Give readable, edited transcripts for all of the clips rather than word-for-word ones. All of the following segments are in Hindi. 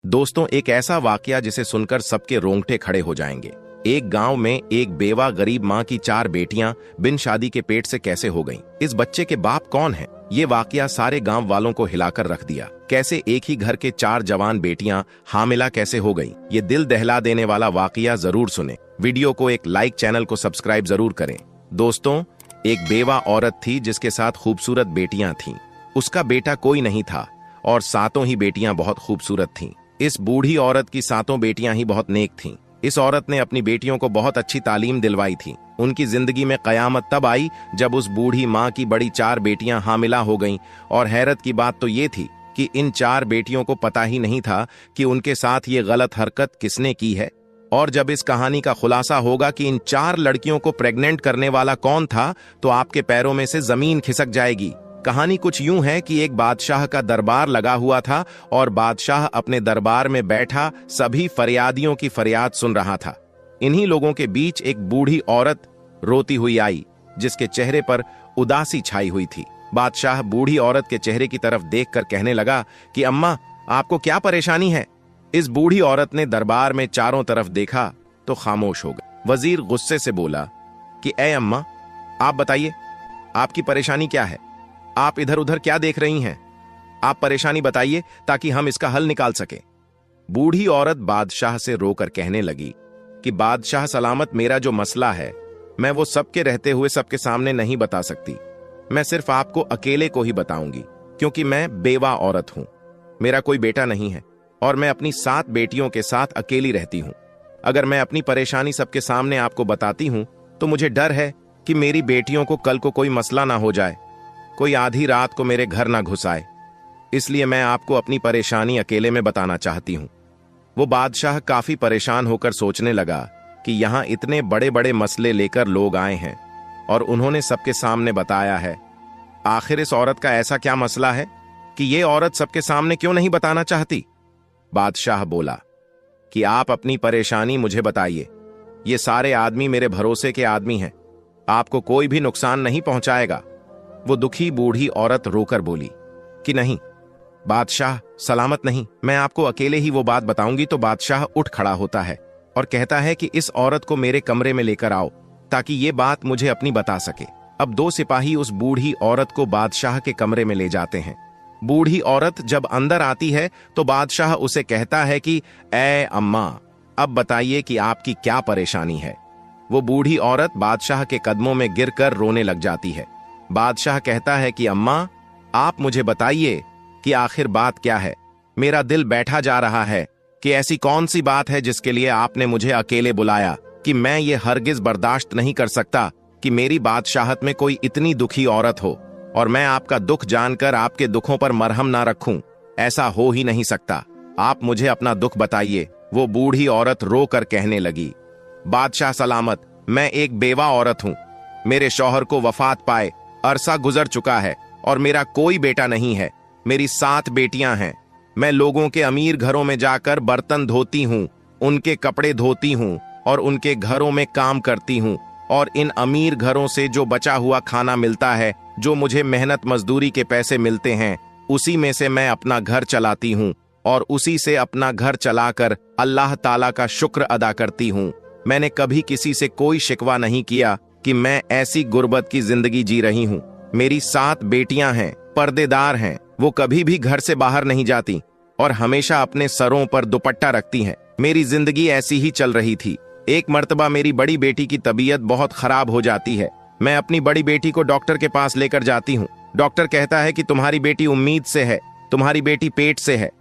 दोस्तों, एक ऐसा वाकया जिसे सुनकर सबके रोंगटे खड़े हो जाएंगे। एक गांव में एक बेवा गरीब माँ की 4 बेटियां बिन शादी के पेट से कैसे हो गईं? इस बच्चे के बाप कौन हैं? ये वाकया सारे गांव वालों को हिलाकर रख दिया। कैसे एक ही घर के 4 जवान बेटियां हामिला कैसे हो गईं? ये दिल दहला देने वाला वाकया जरूर सुने। वीडियो को एक लाइक, चैनल को सब्सक्राइब जरूर करें। दोस्तों, एक बेवा औरत थी जिसके साथ खूबसूरत बेटियां थीं। उसका बेटा कोई नहीं था और 7 ही बेटियां बहुत खूबसूरत थीं। इस बूढ़ी औरत की 7 बेटियां ही बहुत नेक थीं। इस औरत ने अपनी बेटियों को बहुत अच्छी तालीम दिलवाई थी। उनकी जिंदगी में कयामत तब आई जब उस बूढ़ी माँ की बड़ी 4 बेटियां हामिला हो गईं। और हैरत की बात तो ये थी कि इन 4 बेटियों को पता ही नहीं था कि उनके साथ ये गलत हरकत किसने की है। और जब इस कहानी का खुलासा होगा कि इन 4 लड़कियों को प्रेग्नेंट करने वाला कौन था, तो आपके पैरों में से जमीन खिसक जाएगी। कहानी कुछ यूं है कि एक बादशाह का दरबार लगा हुआ था और बादशाह अपने दरबार में बैठा सभी फरियादियों की फरियाद सुन रहा था। इन्हीं लोगों के बीच एक बूढ़ी औरत रोती हुई आई, जिसके चेहरे पर उदासी छाई हुई थी। बादशाह बूढ़ी औरत के चेहरे की तरफ देखकर कहने लगा कि अम्मा, आपको क्या परेशानी है? इस बूढ़ी औरत ने दरबार में चारों तरफ देखा तो खामोश हो गई। वजीर गुस्से से बोला कि ऐ अम्मा, आप बताइए, आपकी परेशानी क्या है? आप इधर उधर क्या देख रही हैं? आप परेशानी बताइए ताकि हम इसका हल निकाल सकें। बूढ़ी औरत बादशाह से रोकर कहने लगी कि बादशाह सलामत, मेरा जो मसला है मैं वो सबके रहते हुए सबके सामने नहीं बता सकती। मैं सिर्फ आपको अकेले को ही बताऊंगी, क्योंकि मैं बेवा औरत हूं। मेरा कोई बेटा नहीं है और मैं अपनी 7 बेटियों के साथ अकेली रहती हूं। अगर मैं अपनी परेशानी सबके सामने आपको बताती हूं तो मुझे डर है कि मेरी बेटियों को कल को कोई मसला ना हो जाए, कोई आधी रात को मेरे घर ना घुस आए। इसलिए मैं आपको अपनी परेशानी अकेले में बताना चाहती हूं। वो बादशाह काफी परेशान होकर सोचने लगा कि यहां इतने बड़े बड़े मसले लेकर लोग आए हैं और उन्होंने सबके सामने बताया है। आखिर इस औरत का ऐसा क्या मसला है कि ये औरत सबके सामने क्यों नहीं बताना चाहती? बादशाह बोला कि आप अपनी परेशानी मुझे बताइए। ये सारे आदमी मेरे भरोसे के आदमी हैं, आपको कोई भी नुकसान नहीं पहुंचाएगा। वो दुखी बूढ़ी औरत रोकर बोली कि नहीं बादशाह, सलामत नहीं, मैं आपको अकेले ही वो बात बताऊंगी। तो बादशाह उठ खड़ा होता है और कहता है कि इस औरत को मेरे कमरे में लेकर आओ ताकि ये बात मुझे अपनी बता सके। अब 2 सिपाही उस बूढ़ी औरत को बादशाह के कमरे में ले जाते हैं। बूढ़ी औरत जब अंदर आती है तो बादशाह उसे कहता है कि ऐ अम्मा, अब बताइए कि आपकी क्या परेशानी है। वो बूढ़ी औरत बादशाह के कदमों में गिरकर रोने लग जाती है। बादशाह कहता है कि अम्मा, आप मुझे बताइए कि आखिर बात क्या है। मेरा दिल बैठा जा रहा है कि ऐसी कौन सी बात है जिसके लिए आपने मुझे अकेले बुलाया, कि मैं ये हरगिज बर्दाश्त नहीं कर सकता कि मेरी बादशाहत में कोई इतनी दुखी औरत हो और मैं आपका दुख जानकर आपके दुखों पर मरहम ना रखूं। ऐसा हो ही नहीं सकता। आप मुझे अपना दुख बताइए। वो बूढ़ी औरत रो कर कहने लगी, बादशाह सलामत, मैं एक बेवा औरत हूं। मेरे शौहर को वफात पाए अरसा गुजर चुका है और मेरा कोई बेटा नहीं है। मेरी 7 बेटियां हैं। मैं लोगों के अमीर घरों में जाकर बर्तन धोती हूँ, उनके कपड़े धोती हूँ और उनके घरों में काम करती हूँ। और इन अमीर घरों से जो बचा हुआ खाना मिलता है, जो मुझे मेहनत मजदूरी के पैसे मिलते हैं, उसी में से मैं अपना घर चलाती हूँ और उसी से अपना घर चलाकर अल्लाह ताला का शुक्र अदा करती हूँ। मैंने कभी किसी से कोई शिकवा नहीं किया कि मैं ऐसी गुर्बत की जिंदगी जी रही हूँ। मेरी 7 बेटियां हैं, पर्देदार हैं, वो कभी भी घर से बाहर नहीं जाती और हमेशा अपने सरों पर दुपट्टा रखती हैं। मेरी जिंदगी ऐसी ही चल रही थी। एक मर्तबा मेरी बड़ी बेटी की तबीयत बहुत खराब हो जाती है। मैं अपनी बड़ी बेटी को डॉक्टर के पास लेकर जाती हूँ। डॉक्टर कहता है कि तुम्हारी बेटी उम्मीद से है, तुम्हारी बेटी पेट से है।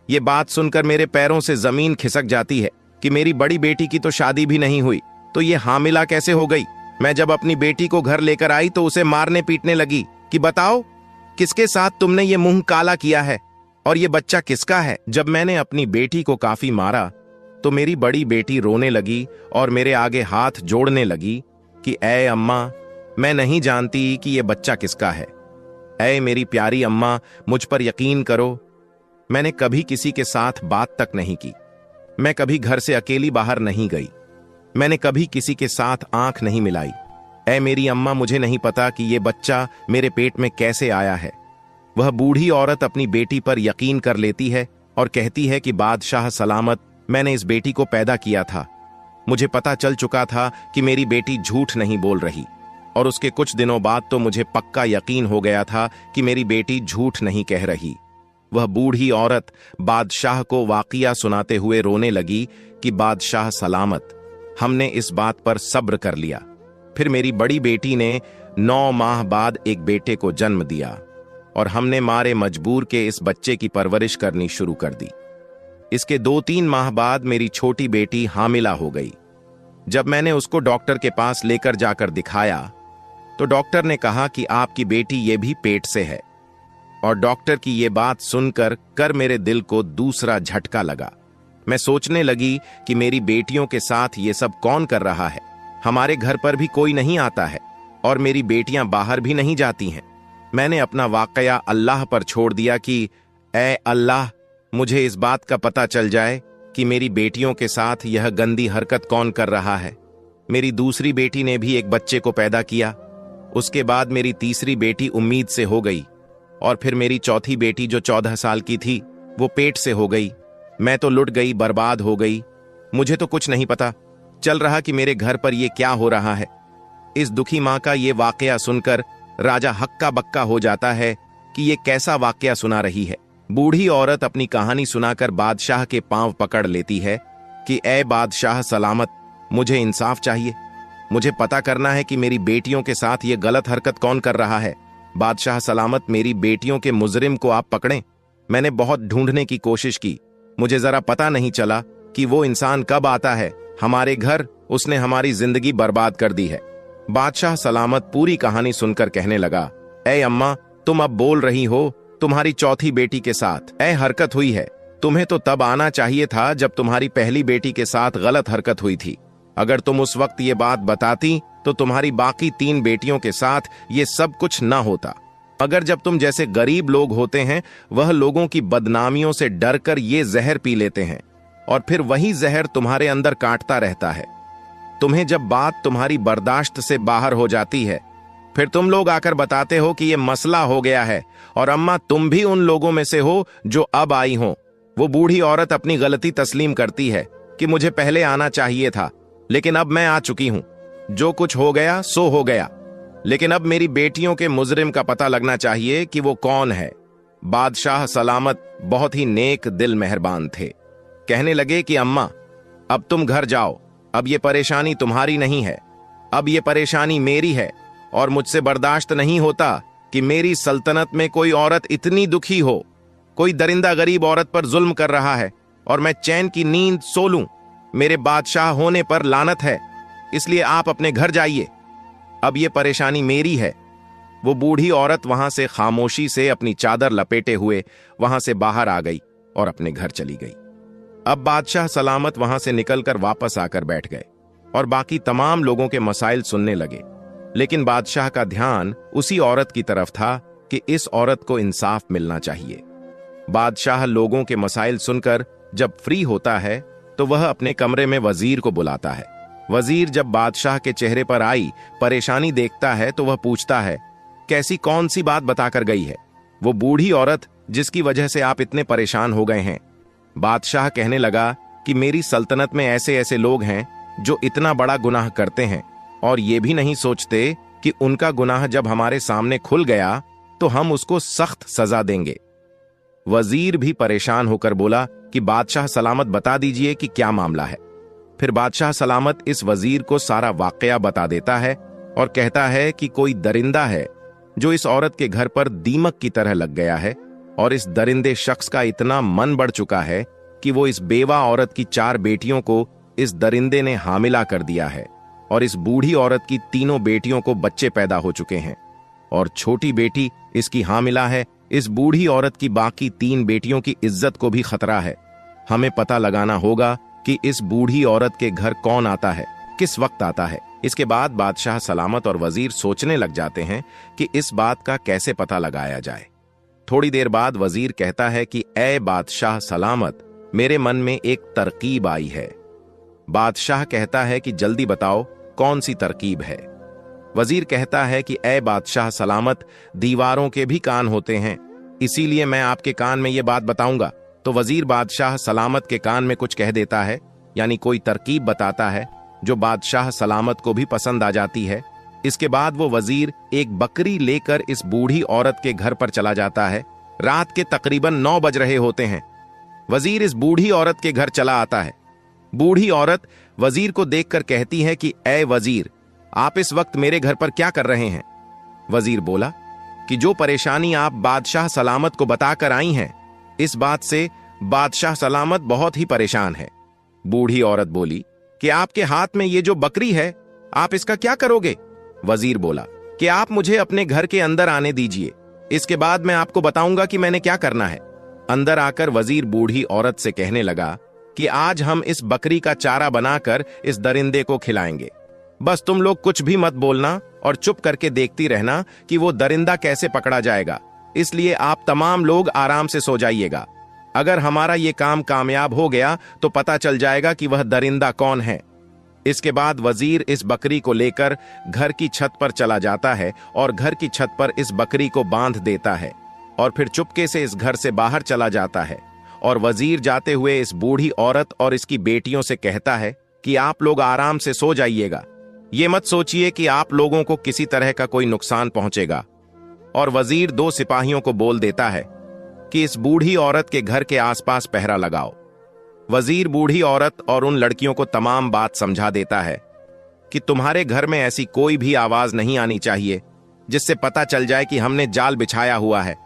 ये बात सुनकर मेरे पैरों से जमीन खिसक जाती है कि मेरी बड़ी बेटी की तो शादी भी नहीं हुई, तो ये हामिला कैसे हो गई। मैं जब अपनी बेटी को घर लेकर आई तो उसे मारने पीटने लगी कि बताओ किसके साथ तुमने ये मुंह काला किया है और ये बच्चा किसका है। जब मैंने अपनी बेटी को काफी मारा तो मेरी बड़ी बेटी रोने लगी और मेरे आगे हाथ जोड़ने लगी कि ऐ अम्मा, मैं नहीं जानती कि ये बच्चा किसका है। ऐ मेरी प्यारी अम्मा, मुझ पर यकीन करो, मैंने कभी किसी के साथ बात तक नहीं की। मैं कभी घर से अकेली बाहर नहीं गई। मैंने कभी किसी के साथ आंख नहीं मिलाई। ऐ मेरी अम्मा, मुझे नहीं पता कि ये बच्चा मेरे पेट में कैसे आया है। वह बूढ़ी औरत अपनी बेटी पर यकीन कर लेती है और कहती है कि बादशाह सलामत, मैंने इस बेटी को पैदा किया था। मुझे पता चल चुका था कि मेरी बेटी झूठ नहीं बोल रही, और उसके कुछ दिनों बाद तो मुझे पक्का यकीन हो गया था कि मेरी बेटी झूठ नहीं कह रही। वह बूढ़ी औरत बादशाह को वाकिया सुनाते हुए रोने लगी कि बादशाह सलामत, हमने इस बात पर सब्र कर लिया। फिर मेरी बड़ी बेटी ने 9 माह बाद एक बेटे को जन्म दिया और हमने मारे मजबूर के इस बच्चे की परवरिश करनी शुरू कर दी। इसके 2-3 माह बाद मेरी छोटी बेटी हामिला हो गई। जब मैंने उसको डॉक्टर के पास लेकर जाकर दिखाया तो डॉक्टर ने कहा कि आपकी बेटी ये भी पेट से है। और डॉक्टर की ये बात सुनकर मेरे दिल को दूसरा झटका लगा। मैं सोचने लगी कि मेरी बेटियों के साथ ये सब कौन कर रहा है। हमारे घर पर भी कोई नहीं आता है और मेरी बेटियां बाहर भी नहीं जाती हैं। मैंने अपना वाकया अल्लाह पर छोड़ दिया कि ऐ अल्लाह, मुझे इस बात का पता चल जाए कि मेरी बेटियों के साथ यह गंदी हरकत कौन कर रहा है। मेरी दूसरी बेटी ने भी एक बच्चे को पैदा किया। उसके बाद मेरी तीसरी बेटी उम्मीद से हो गई और फिर मेरी चौथी बेटी जो 14 साल की थी वो पेट से हो गई। मैं तो लुट गई, बर्बाद हो गई। मुझे तो कुछ नहीं पता चल रहा कि मेरे घर पर यह क्या हो रहा है। इस दुखी मां का ये वाकया सुनकर राजा हक्का बक्का हो जाता है कि ये कैसा वाकया सुना रही है। बूढ़ी औरत अपनी कहानी सुनाकर बादशाह के पांव पकड़ लेती है कि ऐ बादशाह सलामत, मुझे इंसाफ चाहिए। मुझे पता करना है कि मेरी बेटियों के साथ ये गलत हरकत कौन कर रहा है। बादशाह सलामत, मेरी बेटियों के मुजरिम को आप पकड़ें। मैंने बहुत ढूंढने की कोशिश की, मुझे जरा पता नहीं चला कि वो इंसान कब आता है हमारे घर। उसने हमारी जिंदगी बर्बाद कर दी है। बादशाह सलामत पूरी कहानी सुनकर कहने लगा, ऐ अम्मा, तुम अब बोल रही हो तुम्हारी चौथी बेटी के साथ ऐ हरकत हुई है। तुम्हें तो तब आना चाहिए था जब तुम्हारी पहली बेटी के साथ गलत हरकत हुई थी। अगर तुम उस वक्त ये बात बताती तो तुम्हारी बाकी 3 बेटियों के साथ ये सब कुछ ना होता। मगर जब तुम जैसे गरीब लोग होते हैं, वह लोगों की बदनामियों से डरकर ये जहर पी लेते हैं और फिर वही जहर तुम्हारे अंदर काटता रहता है। तुम्हें जब बात तुम्हारी बर्दाश्त से बाहर हो जाती है, फिर तुम लोग आकर बताते हो कि ये मसला हो गया है। और अम्मा, तुम भी उन लोगों में से हो जो अब आई हो। वो बूढ़ी औरत अपनी गलती तस्लीम करती है कि मुझे पहले आना चाहिए था, लेकिन अब मैं आ चुकी हूं। जो कुछ हो गया सो हो गया, लेकिन अब मेरी बेटियों के मुजरिम का पता लगना चाहिए कि वो कौन है। बादशाह सलामत बहुत ही नेक दिल मेहरबान थे। कहने लगे कि अम्मा, अब तुम घर जाओ। अब ये परेशानी तुम्हारी नहीं है, अब ये परेशानी मेरी है और मुझसे बर्दाश्त नहीं होता कि मेरी सल्तनत में कोई औरत इतनी दुखी हो। कोई दरिंदा गरीब औरत पर जुल्म कर रहा है और मैं चैन की नींद सो लूं। मेरे बादशाह होने पर लानत है, इसलिए आप अपने घर जाइए। अब ये परेशानी मेरी है। वो बूढ़ी औरत वहां से खामोशी से अपनी चादर लपेटे हुए वहां से बाहर आ गई और अपने घर चली गई। अब बादशाह सलामत वहां से निकलकर वापस आकर बैठ गए और बाकी तमाम लोगों के मसाइल सुनने लगे। लेकिन बादशाह का ध्यान उसी औरत की तरफ था कि इस औरत को इंसाफ मिलना चाहिए। बादशाह लोगों के मसाइल सुनकर जब फ्री होता है तो वह अपने कमरे में वजीर को बुलाता है। वजीर जब बादशाह के चेहरे पर आई परेशानी देखता है तो वह पूछता है, कैसी कौन सी बात बताकर गई है वो बूढ़ी औरत जिसकी वजह से आप इतने परेशान हो गए हैं। बादशाह कहने लगा कि मेरी सल्तनत में ऐसे ऐसे लोग हैं जो इतना बड़ा गुनाह करते हैं और ये भी नहीं सोचते कि उनका गुनाह जब हमारे सामने खुल गया तो हम उसको सख्त सजा देंगे। वजीर भी परेशान होकर बोला कि बादशाह सलामत, बता दीजिए कि क्या मामला है। फिर बादशाह सलामत इस वजीर को सारा वाकया बता देता है और कहता है कि कोई दरिंदा है जो इस औरत के घर पर दीमक की तरह लग गया है और इस दरिंदे शख्स का इतना मन बढ़ चुका है कि वो इस बेवा औरत की 4 बेटियों को इस दरिंदे ने हामिला कर दिया है और इस बूढ़ी औरत की 3 बेटियों को बच्चे पैदा हो चुके हैं और छोटी बेटी इसकी हामिला है। इस बूढ़ी औरत की बाकी 3 बेटियों की इज्जत को भी खतरा है। हमें पता लगाना होगा कि इस बूढ़ी औरत के घर कौन आता है, किस वक्त आता है। इसके बाद बादशाह सलामत और वजीर सोचने लग जाते हैं कि इस बात का कैसे पता लगाया जाए। थोड़ी देर बाद वजीर कहता है कि ऐ बादशाह सलामत, मेरे मन में एक तरकीब आई है। बादशाह कहता है कि जल्दी बताओ कौन सी तरकीब है। वजीर कहता है कि ऐ बादशाह सलामत, दीवारों के भी कान होते हैं, इसीलिए मैं आपके कान में यह बात बताऊंगा तो वजीर बादशाह सलामत के कान में कुछ कह देता है, यानी कोई तरकीब बताता है जो बादशाह सलामत को भी पसंद आ जाती है। इसके बाद वो वजीर एक बकरी लेकर इस बूढ़ी औरत के घर पर चला जाता है। रात के तकरीबन 9 बज रहे होते हैं। वजीर इस बूढ़ी औरत के घर चला आता है। बूढ़ी औरत वजीर को देखकर कहती है कि ऐ वजीर, आप इस वक्त मेरे घर पर क्या कर रहे हैं? वजीर बोला कि जो परेशानी आप बादशाह सलामत को बताकर आई हैं, इस बात से बादशाह सलामत बहुत ही परेशान है। बूढ़ी औरत बोली कि आपके हाथ में ये जो बकरी है, आप इसका क्या करोगे? वजीर बोला कि आप मुझे अपने घर के अंदर आने दीजिए, इसके बाद मैं आपको बताऊंगा कि मैंने क्या करना है। अंदर आकर वजीर बूढ़ी औरत से कहने लगा कि आज हम इस बकरी का चारा बनाकर इस दरिंदे को खिलाएंगे। बस तुम लोग कुछ भी मत बोलना और चुप करके देखती रहना कि वो दरिंदा कैसे पकड़ा जाएगा। इसलिए आप तमाम लोग आराम से सो जाइएगा। अगर हमारा ये काम कामयाब हो गया तो पता चल जाएगा कि वह दरिंदा कौन है। इसके बाद वजीर इस बकरी को लेकर घर की छत पर चला जाता है और घर की छत पर इस बकरी को बांध देता है और फिर चुपके से इस घर से बाहर चला जाता है। और वजीर जाते हुए इस बूढ़ी औरत और इसकी बेटियों से कहता है कि आप लोग आराम से सो जाइएगा, ये मत सोचिए कि आप लोगों को किसी तरह का कोई नुकसान पहुंचेगा। और वजीर 2 सिपाहियों को बोल देता है कि इस बूढ़ी औरत के घर के आसपास पहरा लगाओ। वजीर बूढ़ी औरत और उन लड़कियों को तमाम बात समझा देता है कि तुम्हारे घर में ऐसी कोई भी आवाज नहीं आनी चाहिए जिससे पता चल जाए कि हमने जाल बिछाया हुआ है।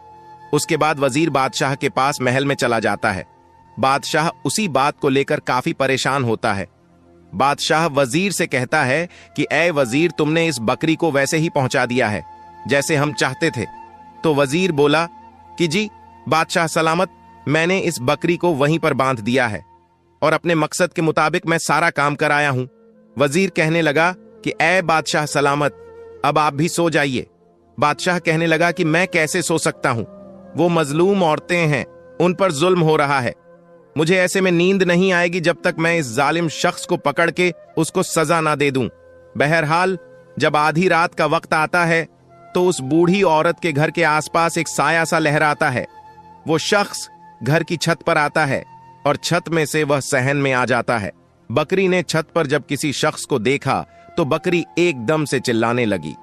उसके बाद वजीर बादशाह के पास महल में चला जाता है। बादशाह उसी बात को लेकर काफी परेशान होता है। बादशाह वजीर से कहता है कि ऐ वजीर, तुमने इस बकरी को वैसे ही पहुंचा दिया है जैसे हम चाहते थे। तो वजीर बोला कि जी बादशाह सलामत, मैंने इस बकरी को वहीं पर बांध दिया है और अपने मकसद के मुताबिक मैं सारा काम कराया हूं। वजीर कहने लगा कि ऐ बादशाह सलामत, अब आप भी सो जाइए। बादशाह कहने लगा कि मैं कैसे सो सकता हूं, वो मजलूम औरतें हैं, उन पर जुल्म हो रहा है। मुझे ऐसे में नींद नहीं आएगी जब तक मैं इस जालिम शख्स को पकड़ के उसको सजा ना दे दूं। बहरहाल जब आधी रात का वक्त आता है तो उस बूढ़ी औरत के घर के आसपास एक साया सा लहराता है। वो शख्स घर की छत पर आता है और छत में से वह सहन में आ जाता है। बकरी ने छत पर जब किसी शख्स को देखा तो बकरी एकदम से चिल्लाने लगी।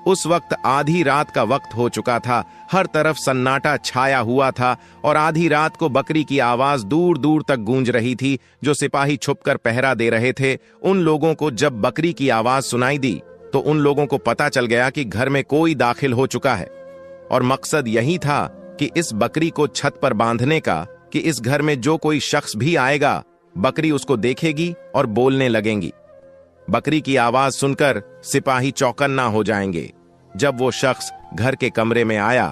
उस वक्त आधी रात का वक्त हो चुका था, हर तरफ सन्नाटा छाया हुआ था और आधी रात को बकरी की आवाज दूर दूर तक गूंज रही थी। जो सिपाही छुपकर पहरा दे रहे थे, उन लोगों को जब बकरी की आवाज सुनाई दी तो उन लोगों को पता चल गया कि घर में कोई दाखिल हो चुका है और मकसद यही था कि इस बकरी को छत पर बांधने का कि इस घर में जो कोई शख्स भी आएगा, बकरी उसको देखेगी और बोलने लगेंगी। बकरी की आवाज सुनकर सिपाही चौकन्ना हो जाएंगे। जब वो शख्स घर के कमरे में आया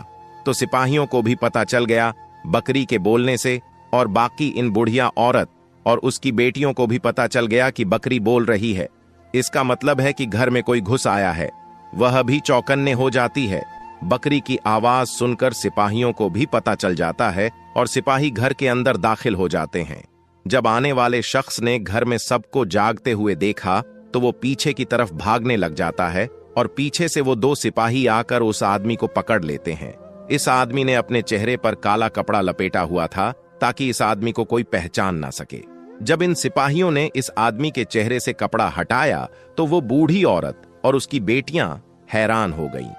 तो सिपाहियों को भी पता चल गया बकरी के बोलने से, और बाकी इन बुढ़िया औरत और उसकी बेटियों को भी पता चल गया कि बकरी बोल रही है। इसका मतलब है कि घर में कोई घुस आया है। वह भी चौकन्ने हो जाती है। बकरी की आवाज सुनकर सिपाहियों को भी पता चल जाता है और सिपाही घर के अंदर दाखिल हो जाते हैं। जब आने वाले शख्स ने घर में सबको जागते हुए देखा तो वो पीछे की तरफ भागने लग जाता है और पीछे से वो 2 सिपाही आकर उस आदमी को पकड़ लेते हैं। इस आदमी ने अपने चेहरे पर काला कपड़ा लपेटा हुआ था ताकि इस आदमी को कोई पहचान ना सके। जब इन सिपाहियों ने इस आदमी के चेहरे से कपड़ा हटाया तो वो बूढ़ी औरत और उसकी बेटियां हैरान हो गईं।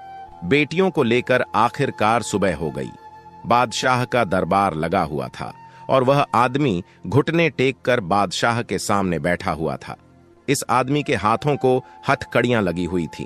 बेटियों को लेकर आखिरकार सुबह हो गई। बादशाह का दरबार लगा हुआ था और वह आदमी घुटने टेक कर बादशाह के सामने बैठा हुआ था। इस आदमी के हाथों को हथकड़ियां लगी हुई थी।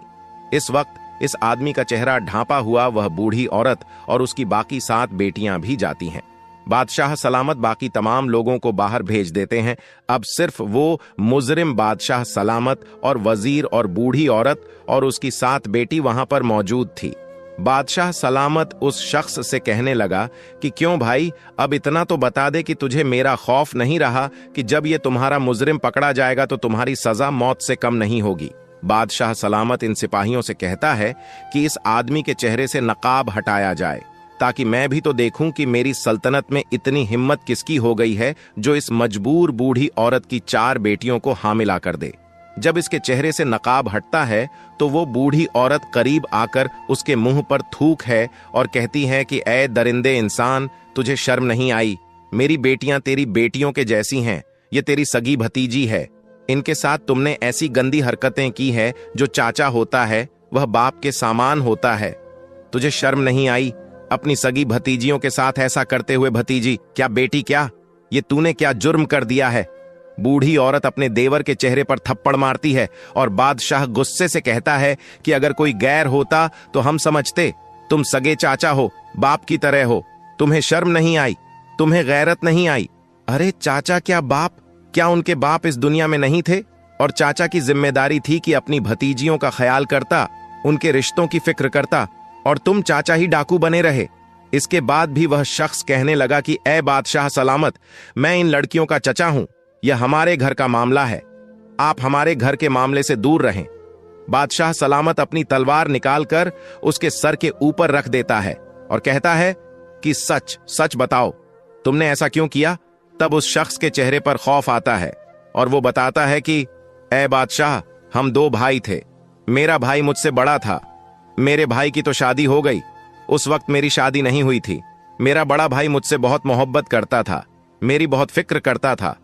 इस वक्त इस आदमी का चेहरा ढांपा हुआ वह बूढ़ी औरत और उसकी बाकी 7 बेटियां भी जाती हैं। बादशाह सलामत बाकी तमाम लोगों को बाहर भेज देते हैं। अब सिर्फ वो मुजरिम बादशाह सलामत और वजीर और बूढ़ी औरत और उसकी 7 बेटी वहां पर मौजूद थी। बादशाह सलामत उस शख्स से कहने लगा कि क्यों भाई, अब इतना तो बता दे कि तुझे मेरा खौफ नहीं रहा कि जब ये तुम्हारा मुजरिम पकड़ा जाएगा तो तुम्हारी सजा मौत से कम नहीं होगी। बादशाह सलामत इन सिपाहियों से कहता है कि इस आदमी के चेहरे से नकाब हटाया जाए ताकि मैं भी तो देखूं कि मेरी सल्तनत में इतनी हिम्मत किसकी हो गई है जो इस मजबूर बूढ़ी औरत की 4 बेटियों को हामिला कर दे। जब इसके चेहरे से नकाब हटता है तो वो बूढ़ी औरत करीब आकर उसके मुंह पर थूक है और कहती है कि ऐ दरिंदे इंसान, तुझे शर्म नहीं आई? मेरी बेटियां तेरी बेटियों के जैसी हैं, ये तेरी सगी भतीजी है। इनके साथ तुमने ऐसी गंदी हरकतें की है। जो चाचा होता है वह बाप के सामान होता है। तुझे शर्म नहीं आई अपनी सगी भतीजियों के साथ ऐसा करते हुए? भतीजी क्या बेटी क्या, ये तूने क्या जुर्म कर दिया है? बूढ़ी औरत अपने देवर के चेहरे पर थप्पड़ मारती है और बादशाह गुस्से से कहता है कि अगर कोई गैर होता तो हम समझते, तुम सगे चाचा हो, बाप की तरह हो। तुम्हें शर्म नहीं आई? तुम्हें गैरत नहीं आई? अरे चाचा क्या बाप, क्या उनके बाप इस दुनिया में नहीं थे? और चाचा की जिम्मेदारी थी कि अपनी भतीजियों का ख्याल करता, उनके रिश्तों की फिक्र करता, और तुम चाचा ही डाकू बने रहे। इसके बाद भी वह शख्स कहने लगा कि ए बादशाह सलामत, मैं इन लड़कियों का चचा हूं, यह हमारे घर का मामला है, आप हमारे घर के मामले से दूर रहें। बादशाह सलामत अपनी तलवार निकालकर उसके सर के ऊपर रख देता है और कहता है कि सच सच बताओ, तुमने ऐसा क्यों किया? तब उस शख्स के चेहरे पर खौफ आता है और वो बताता है कि ए बादशाह, हम 2 भाई थे। मेरा भाई मुझसे बड़ा था, मेरे भाई की तो शादी हो गई, उस वक्त मेरी शादी नहीं हुई थी। मेरा बड़ा भाई मुझसे बहुत मोहब्बत करता था, मेरी बहुत फिक्र करता था,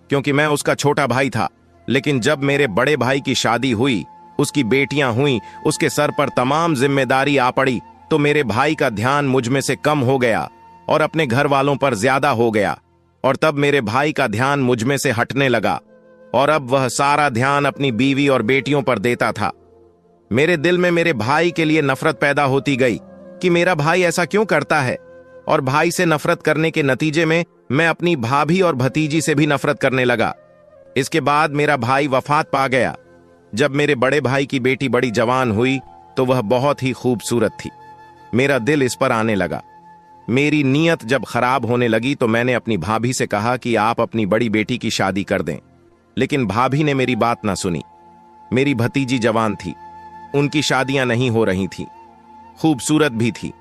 क्योंकि मैं उसका छोटा भाई था। लेकिन जब मेरे बड़े भाई की शादी हुई, उसकी बेटियां हुई, उसके सर पर तमाम जिम्मेदारी आ पड़ी, तो मेरे भाई का ध्यान मुझ में से कम हो गया और अपने घर वालों पर ज्यादा हो गया। और तब मेरे भाई का ध्यान मुझ में से हटने लगा और अब वह सारा ध्यान अपनी बीवी और बेटियों पर देता था। मेरे दिल में मेरे भाई के लिए नफरत पैदा होती गई कि मेरा भाई ऐसा क्यों करता है, और भाई से नफरत करने के नतीजे में मैं अपनी भाभी और भतीजी से भी नफरत करने लगा। इसके बाद मेरा भाई वफात पा गया। जब मेरे बड़े भाई की बेटी बड़ी जवान हुई तो वह बहुत ही खूबसूरत थी। मेरा दिल इस पर आने लगा। मेरी नीयत जब खराब होने लगी तो मैंने अपनी भाभी से कहा कि आप अपनी बड़ी बेटी की शादी कर दें, लेकिन भाभी ने मेरी बात ना सुनी। मेरी भतीजी जवान थी, उनकी शादियां नहीं हो रही थी, खूबसूरत भी थी।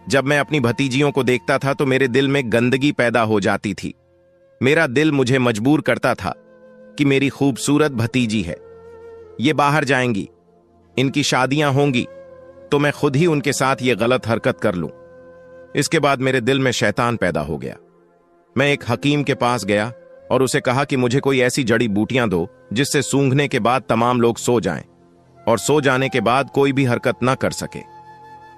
जब मैं अपनी भतीजियों को देखता था तो मेरे दिल में गंदगी पैदा हो जाती थी। मेरा दिल मुझे मजबूर करता था कि मेरी खूबसूरत भतीजी है, ये बाहर जाएंगी, इनकी शादियां होंगी, तो मैं खुद ही उनके साथ ये गलत हरकत कर लूं। इसके बाद मेरे दिल में शैतान पैदा हो गया। मैं एक हकीम के पास गया और उसे कहा कि मुझे कोई ऐसी जड़ी बूटियां दो जिससे सूंघने के बाद तमाम लोग सो जाएं और सो जाने के बाद कोई भी हरकत ना कर सके।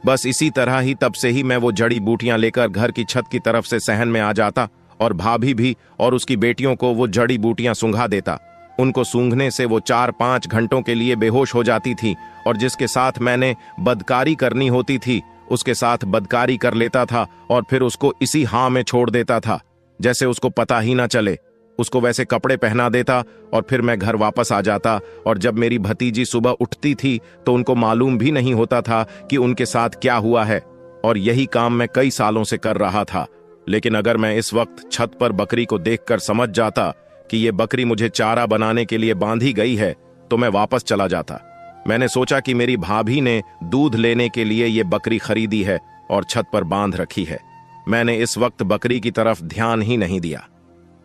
बस इसी तरह ही तब से ही मैं वो जड़ी बूटियां लेकर घर की छत की तरफ से सहन में आ जाता और भाभी भी और उसकी बेटियों को वो जड़ी बूटियां सूंघा देता। उनको सूंघने से वो 4-5 घंटों के लिए बेहोश हो जाती थी और जिसके साथ मैंने बदकारी करनी होती थी उसके साथ बदकारी कर लेता था और फिर उसको इसी हाँ में छोड़ देता था, जैसे उसको पता ही ना चले। उसको वैसे कपड़े पहना देता और फिर मैं घर वापस आ जाता। और जब मेरी भतीजी सुबह उठती थी तो उनको मालूम भी नहीं होता था कि उनके साथ क्या हुआ है। और यही काम मैं कई सालों से कर रहा था। लेकिन अगर मैं इस वक्त छत पर बकरी को देखकर समझ जाता कि ये बकरी मुझे चारा बनाने के लिए बांधी गई है तो मैं वापस चला जाता। मैंने सोचा कि मेरी भाभी ने दूध लेने के लिए ये बकरी खरीदी है और छत पर बांध रखी है। मैंने इस वक्त बकरी की तरफ ध्यान ही नहीं दिया,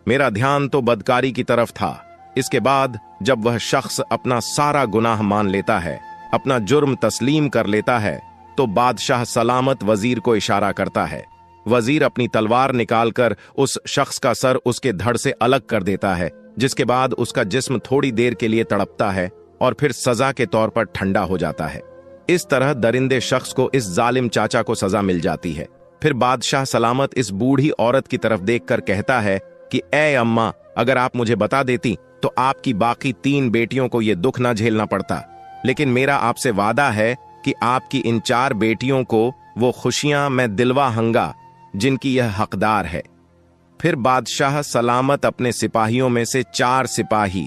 मेरा ध्यान तो बदकारी की तरफ था। इसके बाद जब वह शख्स अपना सारा गुनाह मान लेता है, अपना जुर्म तस्लीम कर लेता है, तो बादशाह सलामत वजीर को इशारा करता है। वजीर अपनी तलवार निकालकर उस शख्स का सर उसके धड़ से अलग कर देता है, जिसके बाद उसका जिस्म थोड़ी देर के लिए तड़पता है और फिर सजा के तौर पर ठंडा हो जाता है। इस तरह दरिंदे शख्स को इस जालिम चाचा को सजा मिल जाती है। फिर बादशाह सलामत इस बूढ़ी औरत की तरफ देखकर कहता है कि ए अम्मा, अगर आप मुझे बता देती तो आपकी बाकी 3 बेटियों को यह दुख ना झेलना पड़ता। लेकिन मेरा आपसे वादा है कि आपकी इन 4 बेटियों को वो खुशियां मैं दिलवा हंगा जिनकी यह हकदार है। फिर बादशाह सलामत अपने सिपाहियों में से 4 सिपाही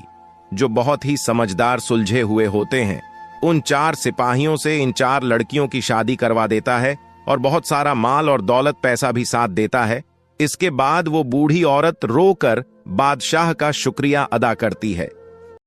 जो बहुत ही समझदार सुलझे हुए होते हैं, उन 4 सिपाहियों से इन 4 लड़कियों की शादी करवा देता है और बहुत सारा माल और दौलत पैसा भी साथ देता है। इसके बाद वो बूढ़ी औरत रोकर बादशाह का शुक्रिया अदा करती है